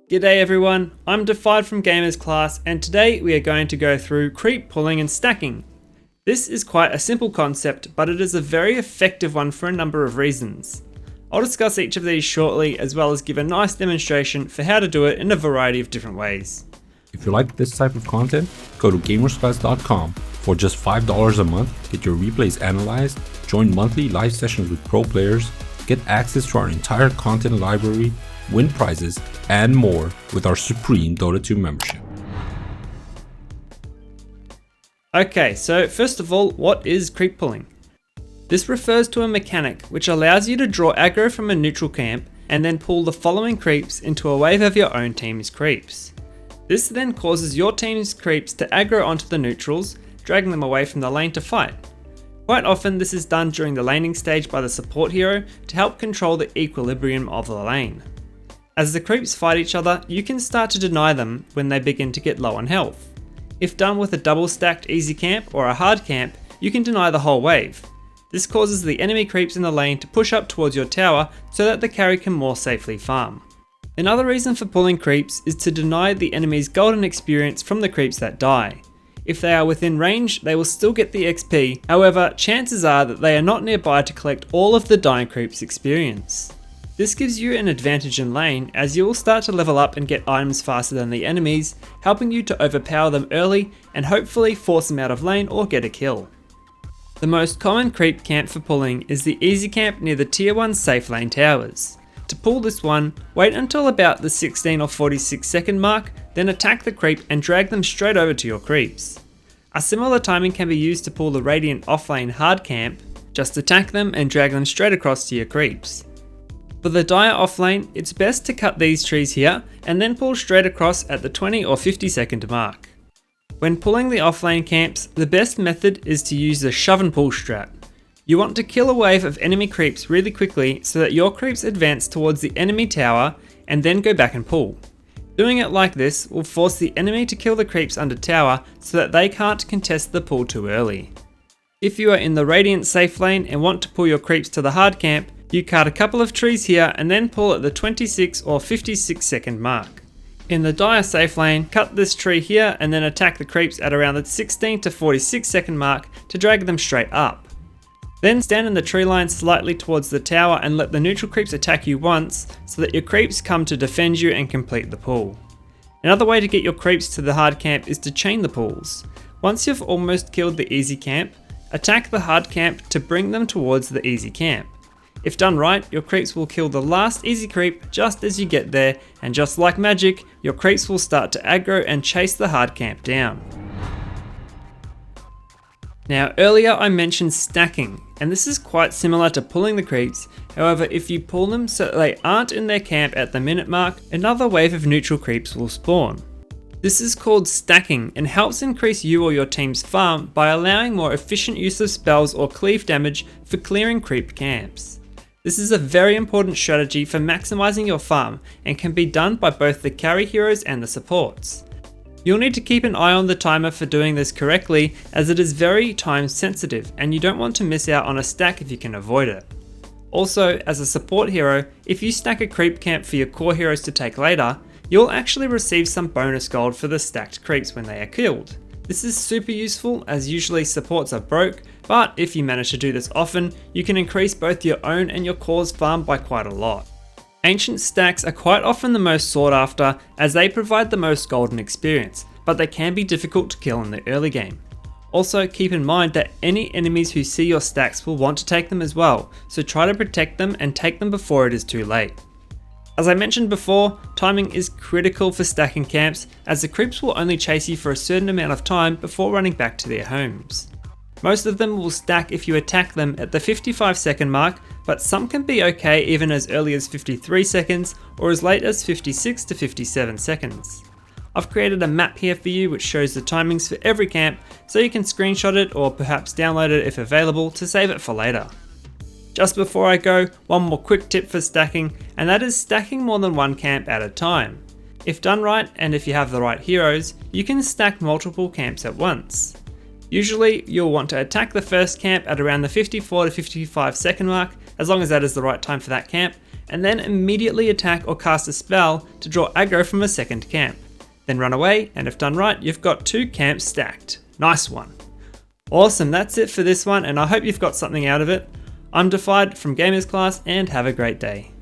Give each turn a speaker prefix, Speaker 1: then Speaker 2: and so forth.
Speaker 1: G'day everyone, I'm Defied from Gamers class, and today we are going to go through creep pulling and stacking. This is quite a simple concept, but it is a very effective one for a number of reasons. I'll discuss each of these shortly, as well as give a nice demonstration for how to do it in a variety of different ways.
Speaker 2: If you like this type of content, go to gamersclass.com. For just $5 a month, get your replays analyzed, join monthly live sessions with pro players, get access to our entire content library, win prizes, and more with our supreme Dota 2 membership.
Speaker 1: Okay, so first of all, what is creep pulling? This refers to a mechanic which allows you to draw aggro from a neutral camp and then pull the following creeps into a wave of your own team's creeps. This then causes your team's creeps to aggro onto the neutrals, dragging them away from the lane to fight. Quite often this is done during the laning stage by the support hero to help control the equilibrium of the lane. As the creeps fight each other, you can start to deny them when they begin to get low on health. If done with a double stacked easy camp or a hard camp, you can deny the whole wave. This causes the enemy creeps in the lane to push up towards your tower so that the carry can more safely farm. Another reason for pulling creeps is to deny the enemy's golden experience from the creeps that die. If they are within range, they will still get the XP, however, chances are that they are not nearby to collect all of the dying creeps experience. This gives you an advantage in lane, as you will start to level up and get items faster than the enemies, helping you to overpower them early and hopefully force them out of lane or get a kill. The most common creep camp for pulling is the easy camp near the tier 1 safe lane towers. To pull this one, wait until about the 16 or 46 second mark, then attack the creep and drag them straight over to your creeps. A similar timing can be used to pull the Radiant offlane hard camp, just attack them and drag them straight across to your creeps. For the Dire offlane, it's best to cut these trees here and then pull straight across at the 20 or 50 second mark. When pulling the offlane camps, the best method is to use the shove and pull strat. You want to kill a wave of enemy creeps really quickly so that your creeps advance towards the enemy tower and then go back and pull. Doing it like this will force the enemy to kill the creeps under tower so that they can't contest the pull too early. If you are in the Radiant safe lane and want to pull your creeps to the hard camp, you cut a couple of trees here and then pull at the 26 or 56 second mark. In the Dire safe lane, cut this tree here and then attack the creeps at around the 16 to 46 second mark to drag them straight up. Then stand in the tree line slightly towards the tower and let the neutral creeps attack you once so that your creeps come to defend you and complete the pull. Another way to get your creeps to the hard camp is to chain the pulls. Once you've almost killed the easy camp, attack the hard camp to bring them towards the easy camp. If done right, your creeps will kill the last easy creep just as you get there, and just like magic, your creeps will start to aggro and chase the hard camp down. Now earlier I mentioned stacking, and this is quite similar to pulling the creeps. However, if you pull them so they aren't in their camp at the minute mark, another wave of neutral creeps will spawn. This is called stacking and helps increase you or your team's farm by allowing more efficient use of spells or cleave damage for clearing creep camps. This is a very important strategy for maximizing your farm and can be done by both the carry heroes and the supports. You'll need to keep an eye on the timer for doing this correctly, as it is very time sensitive and you don't want to miss out on a stack if you can avoid it. Also, as a support hero, if you stack a creep camp for your core heroes to take later, you'll actually receive some bonus gold for the stacked creeps when they are killed. This is super useful, as usually supports are broke, but if you manage to do this often, you can increase both your own and your core's farm by quite a lot. Ancient stacks are quite often the most sought after, as they provide the most golden experience, but they can be difficult to kill in the early game. Also, keep in mind that any enemies who see your stacks will want to take them as well, so try to protect them and take them before it is too late. As I mentioned before, timing is critical for stacking camps, as the creeps will only chase you for a certain amount of time before running back to their homes. Most of them will stack if you attack them at the 55 second mark, but some can be okay even as early as 53 seconds or as late as 56 to 57 seconds. I've created a map here for you which shows the timings for every camp, so you can screenshot it or perhaps download it if available to save it for later. Just before I go, one more quick tip for stacking, and that is stacking more than one camp at a time. If done right, and if you have the right heroes, you can stack multiple camps at once. Usually, you'll want to attack the first camp at around the 54 to 55 second mark, as long as that is the right time for that camp, and then immediately attack or cast a spell to draw aggro from a second camp. Then run away, and if done right, you've got 2 camps stacked. Nice one. Awesome, that's it for this one, and I hope you've got something out of it. I'm Defied from Gamers Class, and have a great day.